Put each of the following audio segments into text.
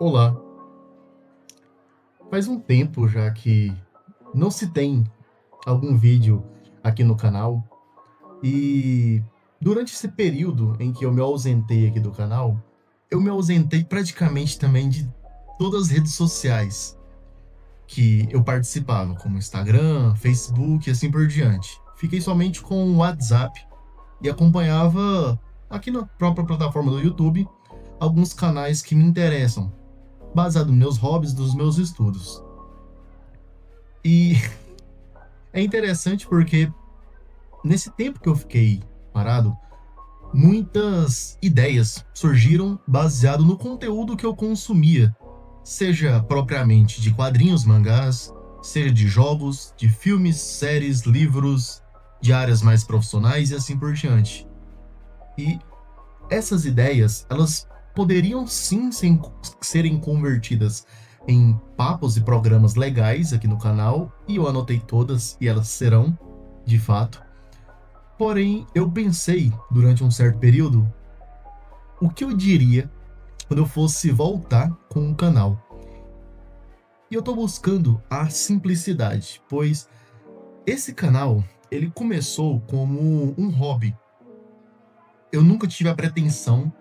Olá, faz um tempo já que não se tem algum vídeo aqui no canal e durante esse período em que eu me ausentei aqui do canal, eu me ausentei praticamente também de todas as redes sociais que eu participava, como Instagram, Facebook e assim por diante. Fiquei somente com o WhatsApp e acompanhava aqui na própria plataforma do YouTube alguns canais que me interessam, baseado nos meus hobbies, dos meus estudos. E é interessante porque nesse tempo que eu fiquei parado, muitas ideias surgiram baseado no conteúdo que eu consumia, seja propriamente de quadrinhos, mangás, seja de jogos, de filmes, séries, livros, de áreas mais profissionais e assim por diante. E essas ideias, elas poderiam sim serem convertidas em papos e programas legais aqui no canal, e eu anotei todas e elas serão, de fato. Porém, eu pensei durante um certo período o que eu diria quando eu fosse voltar com o canal. E eu tô buscando a simplicidade, pois esse canal, ele começou como um hobby. Eu nunca tive a pretensão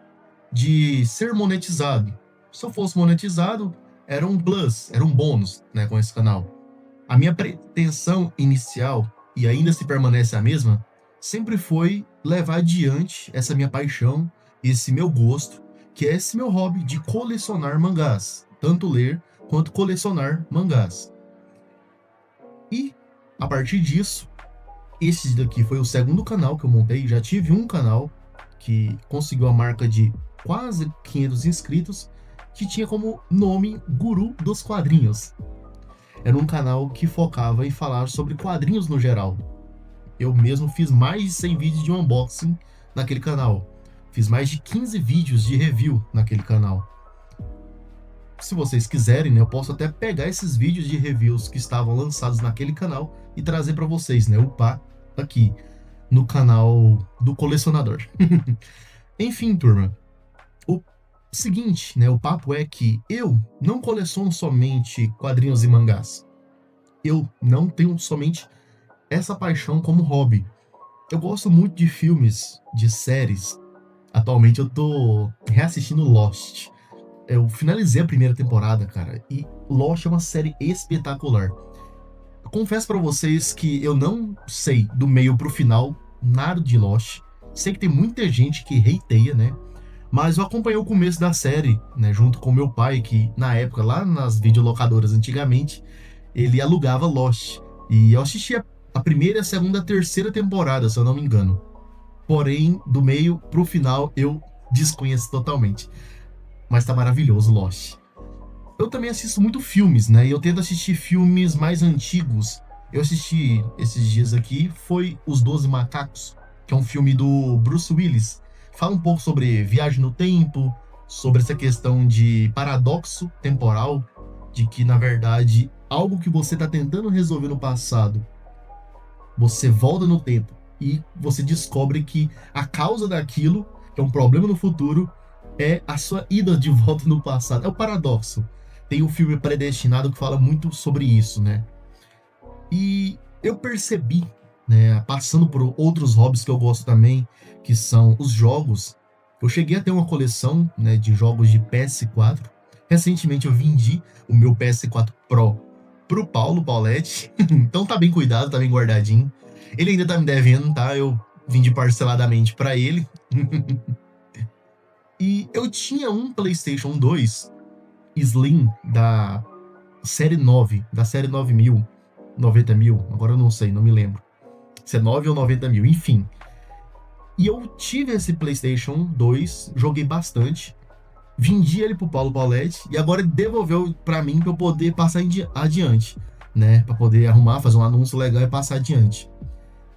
de ser monetizado. Se eu fosse monetizado, era um plus, era um bônus, né, com esse canal. A minha pretensão inicial, e ainda se permanece a mesma, sempre foi levar adiante essa minha paixão, esse meu gosto, que é esse meu hobby de colecionar mangás, tanto ler quanto colecionar mangás. E a partir disso, esse daqui foi o segundo canal que eu montei. Já tive um canal que conseguiu a marca de quase 500 inscritos, que tinha como nome Guru dos Quadrinhos. Era um canal que focava em falar sobre quadrinhos no geral. Eu mesmo fiz mais de 100 vídeos de unboxing naquele canal. Fiz mais de 15 vídeos de review naquele canal. Se vocês quiserem, né, eu posso até pegar esses vídeos de reviews que estavam lançados naquele canal e trazer para vocês, né, upar aqui no canal do colecionador. Enfim, turma, o seguinte, né, o papo é que eu não coleciono somente quadrinhos e mangás. Eu não tenho somente essa paixão como hobby. Eu gosto muito de filmes, de séries. Atualmente eu tô reassistindo Lost. Eu finalizei a primeira temporada, cara, e Lost é uma série espetacular. Eu confesso pra vocês que eu não sei do meio pro final nada de Lost. Sei que tem muita gente que hateia, né? Mas eu acompanhei o começo da série, né, junto com meu pai, que na época, lá nas videolocadoras antigamente, ele alugava Lost. E eu assistia a primeira, a segunda, a terceira temporada, se eu não me engano. Porém, do meio pro final, eu desconheço totalmente. Mas tá maravilhoso, Lost. Eu também assisto muito filmes, né? E eu tento assistir filmes mais antigos. Eu assisti esses dias aqui, foi Os Doze Macacos, que é um filme do Bruce Willis. Fala um pouco sobre viagem no tempo, sobre essa questão de paradoxo temporal, de que, na verdade, algo que você está tentando resolver no passado, você volta no tempo e você descobre que a causa daquilo, que é um problema no futuro, é a sua ida de volta no passado. É o paradoxo. Tem o filme Predestinado que fala muito sobre isso, né? E eu percebi, né, passando por outros hobbies que eu gosto também, que são os jogos. Eu cheguei a ter uma coleção, né, de jogos de PS4. Recentemente eu vendi o meu PS4 Pro pro Paulo Pauletti. Então tá bem cuidado, tá bem guardadinho. Ele ainda tá me devendo, tá? Eu vendi parceladamente para ele. E eu tinha um PlayStation 2 Slim da série 9, da série 9000, 90.000, agora eu não sei, não me lembro. Se é 9 ou 90.000, enfim. E eu tive esse PlayStation 2, joguei bastante, vendi ele pro Paulo Pauletti e agora ele devolveu para mim para eu poder passar adiante, né? Para poder arrumar, fazer um anúncio legal e passar adiante.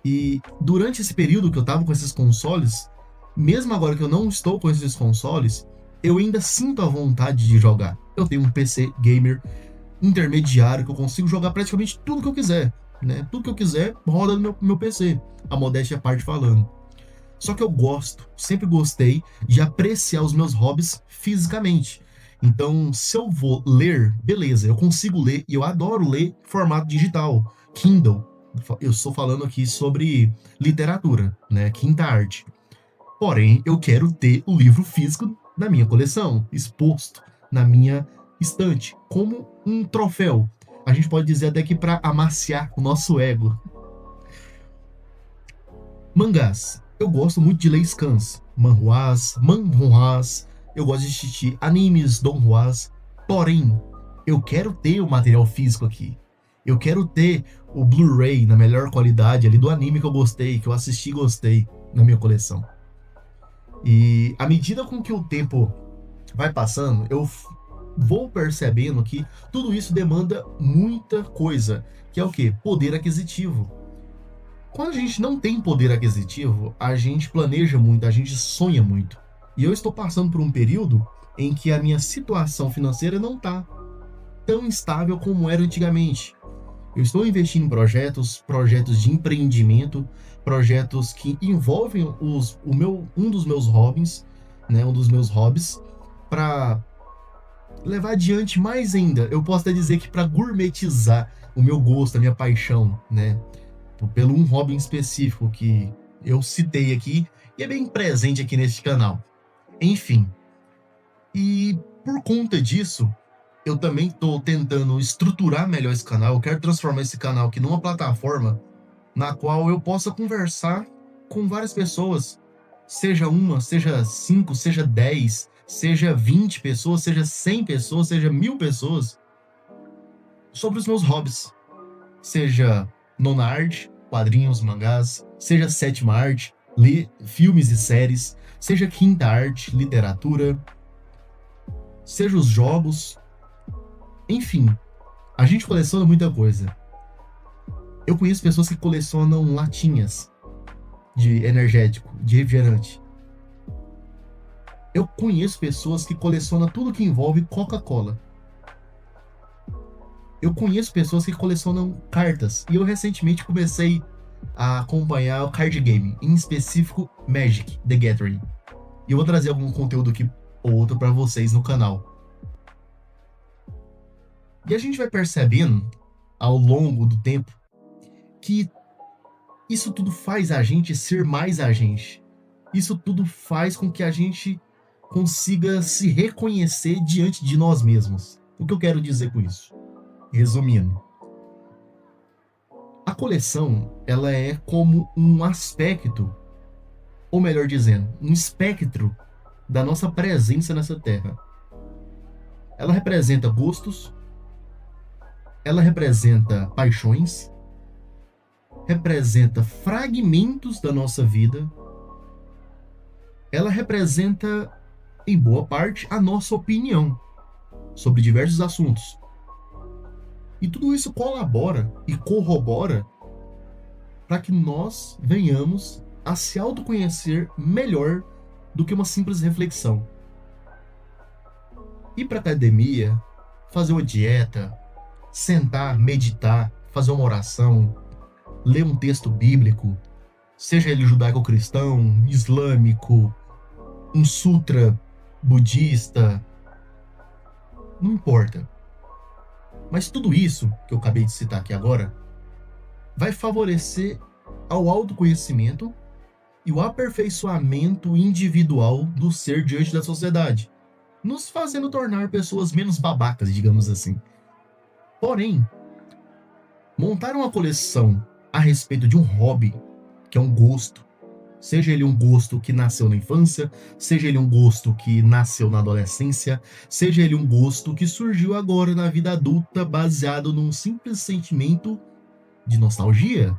E durante esse período que eu tava com esses consoles, mesmo agora que eu não estou com esses consoles, eu ainda sinto a vontade de jogar. Eu tenho um PC gamer intermediário que eu consigo jogar praticamente tudo que eu quiser, né? Tudo que eu quiser roda no meu PC, a modéstia à parte falando. Só que eu gosto, sempre gostei de apreciar os meus hobbies fisicamente. Então, se eu vou ler, beleza, eu consigo ler e eu adoro ler formato digital, Kindle. Eu estou falando aqui sobre literatura, né? Quinta arte. Porém, eu quero ter o livro físico na minha coleção, exposto na minha estante, como um troféu. A gente pode dizer até que para amaciar o nosso ego. Mangás. Eu gosto muito de ler scans, manhwas. Eu gosto de assistir animes, donhwas. Porém, eu quero ter o material físico aqui. Eu quero ter o Blu-ray na melhor qualidade ali do anime que eu gostei, que eu assisti e gostei na minha coleção. E à medida com que o tempo vai passando, eu vou percebendo que tudo isso demanda muita coisa, que é o quê? Poder aquisitivo. Quando a gente não tem poder aquisitivo, a gente planeja muito, a gente sonha muito. E eu estou passando por um período em que a minha situação financeira não está tão estável como era antigamente. Eu estou investindo em projetos de empreendimento, projetos que envolvem um dos meus hobbies, né, um dos meus hobbies, para levar adiante mais ainda. Eu posso até dizer que para gourmetizar o meu gosto, a minha paixão, né, pelo um hobby em específico que eu citei aqui e é bem presente aqui neste canal. Enfim, e por conta disso, eu também estou tentando estruturar melhor esse canal. Eu quero transformar esse canal aqui numa plataforma na qual eu possa conversar com várias pessoas, seja uma, seja 5, seja 10, seja 20 pessoas, seja 100 pessoas, seja 1000 pessoas, sobre os meus hobbies, seja nona arte, quadrinhos, mangás, seja sétima arte, filmes e séries, seja quinta arte, literatura, seja os jogos, enfim, a gente coleciona muita coisa. Eu conheço pessoas que colecionam latinhas de energético, de refrigerante. Eu conheço pessoas que colecionam tudo que envolve Coca-Cola. Eu conheço pessoas que colecionam cartas. E eu recentemente comecei a acompanhar o card game, em específico Magic, The Gathering. E eu vou trazer algum conteúdo aqui ou outro para vocês no canal. E a gente vai percebendo, ao longo do tempo, que isso tudo faz a gente ser mais a gente. Isso tudo faz com que a gente consiga se reconhecer diante de nós mesmos. O que eu quero dizer com isso? Resumindo, a coleção, ela é como um aspecto, ou melhor dizendo, um espectro da nossa presença nessa terra. Ela representa gostos, ela representa paixões, representa fragmentos da nossa vida, ela representa, em boa parte, a nossa opinião sobre diversos assuntos. E tudo isso colabora e corrobora para que nós venhamos a se autoconhecer melhor do que uma simples reflexão. Ir para academia, fazer uma dieta, sentar, meditar, fazer uma oração, ler um texto bíblico, seja ele judaico-cristão, islâmico, um sutra budista, não importa. Mas tudo isso que eu acabei de citar aqui agora vai favorecer ao autoconhecimento e o aperfeiçoamento individual do ser diante da sociedade, nos fazendo tornar pessoas menos babacas, digamos assim. Porém, montar uma coleção a respeito de um hobby, que é um gosto, seja ele um gosto que nasceu na infância, seja ele um gosto que nasceu na adolescência, seja ele um gosto que surgiu agora na vida adulta baseado num simples sentimento de nostalgia.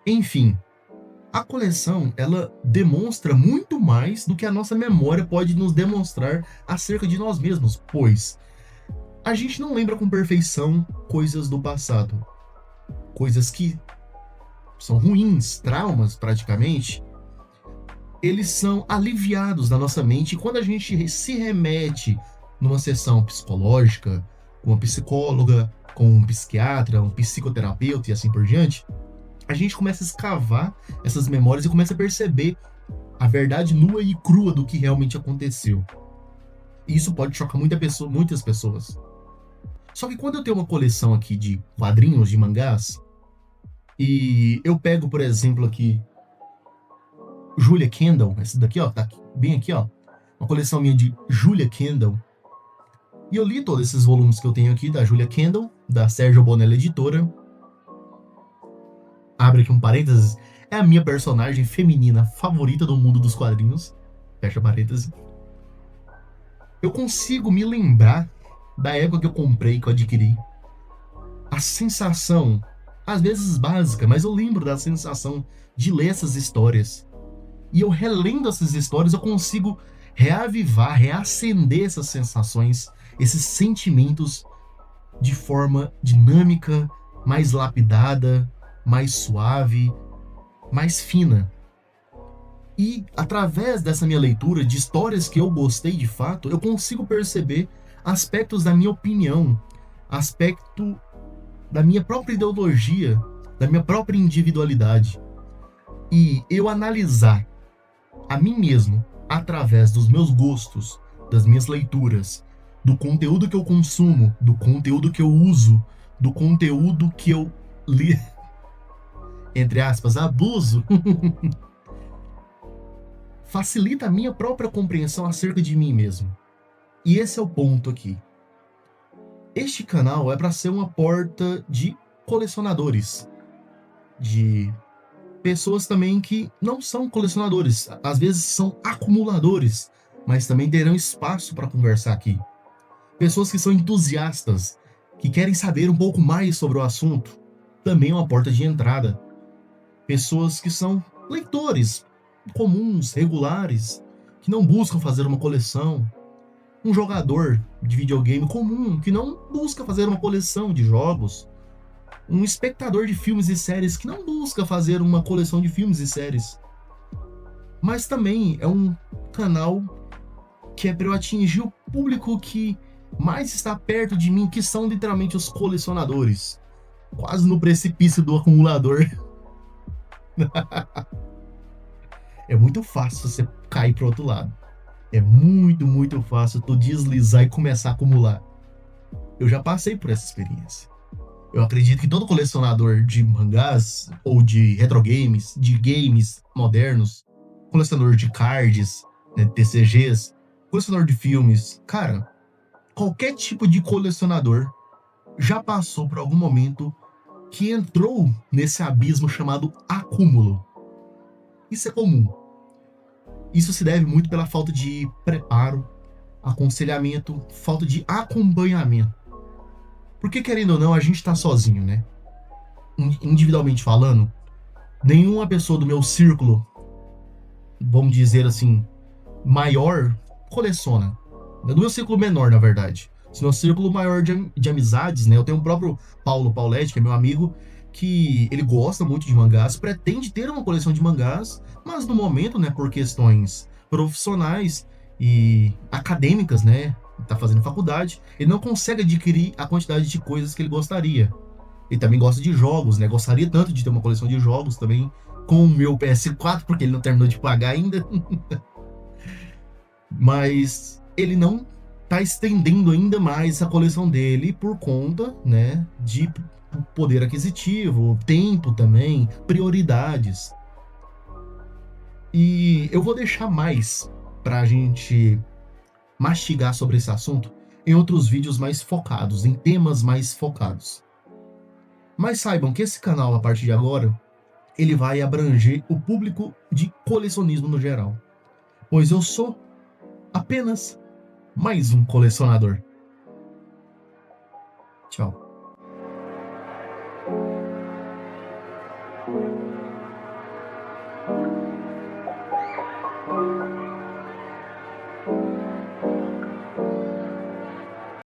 Enfim, a coleção, ela demonstra muito mais do que a nossa memória pode nos demonstrar acerca de nós mesmos, pois a gente não lembra com perfeição coisas do passado, coisas que são ruins, traumas praticamente, eles são aliviados na nossa mente quando a gente se remete numa sessão psicológica, com uma psicóloga, com um psiquiatra, um psicoterapeuta e assim por diante. A gente começa a escavar essas memórias e começa a perceber a verdade nua e crua do que realmente aconteceu. E isso pode chocar muitas pessoas. Só que quando eu tenho uma coleção aqui de quadrinhos, de mangás, e eu pego, por exemplo, aqui Julia Kendall, essa daqui, ó, tá bem aqui, ó, uma coleção minha de Julia Kendall. E eu li todos esses volumes que eu tenho aqui da Julia Kendall, da Sérgio Bonello Editora. Abre aqui um parênteses, é a minha personagem feminina favorita do mundo dos quadrinhos. Fecha parênteses. Eu consigo me lembrar da época que eu comprei, que eu adquiri. A sensação, às vezes básica, mas eu lembro da sensação de ler essas histórias. E eu relendo essas histórias, eu consigo reavivar, reacender essas sensações, esses sentimentos de forma dinâmica, mais lapidada, mais suave, mais fina. E através dessa minha leitura de histórias que eu gostei de fato, eu consigo perceber aspectos da minha opinião, aspecto da minha própria ideologia, da minha própria individualidade. E eu analisar a mim mesmo através dos meus gostos, das minhas leituras, do conteúdo que eu consumo, do conteúdo que eu uso, do conteúdo que eu li, entre aspas, abuso, facilita a minha própria compreensão acerca de mim mesmo. E esse é o ponto aqui. Este canal é para ser uma porta de colecionadores, de pessoas também que não são colecionadores, às vezes são acumuladores, mas também terão espaço para conversar aqui. Pessoas que são entusiastas, que querem saber um pouco mais sobre o assunto, também é uma porta de entrada. Pessoas que são leitores comuns, regulares, que não buscam fazer uma coleção. Um jogador de videogame comum, que não busca fazer uma coleção de jogos. Um espectador de filmes e séries que não busca fazer uma coleção de filmes e séries. Mas também é um canal que é para eu atingir o público que mais está perto de mim, que são literalmente os colecionadores. Quase no precipício do acumulador. É muito fácil você cair pro outro lado. É muito, muito fácil tu deslizar e começar a acumular. Eu já passei por essa experiência. Eu acredito que todo colecionador de mangás ou de retro games, de games modernos, colecionador de cards, né, TCGs, colecionador de filmes, cara, qualquer tipo de colecionador já passou por algum momento que entrou nesse abismo chamado acúmulo. Isso é comum. Isso se deve muito pela falta de preparo, aconselhamento, falta de acompanhamento. Porque, querendo ou não, a gente tá sozinho, né? Individualmente falando, nenhuma pessoa do meu círculo, vamos dizer assim, maior, coleciona. Do meu círculo menor, na verdade. Se meu círculo maior de amizades, né? Eu tenho o próprio Paulo Pauletti, que é meu amigo, que ele gosta muito de mangás, pretende ter uma coleção de mangás, mas no momento, né, por questões profissionais e acadêmicas, né, tá fazendo faculdade, ele não consegue adquirir a quantidade de coisas que ele gostaria. Ele também gosta de jogos, né, gostaria tanto de ter uma coleção de jogos também, com o meu PS4, porque ele não terminou de pagar ainda. Mas ele não tá estendendo ainda mais a coleção dele por conta, né, de poder aquisitivo, tempo também, prioridades. E eu vou deixar mais pra gente mastigar sobre esse assunto em outros vídeos mais focados, em temas mais focados. Mas saibam que esse canal, a partir de agora, ele vai abranger o público de colecionismo no geral. Pois eu sou apenas mais um colecionador. Tchau.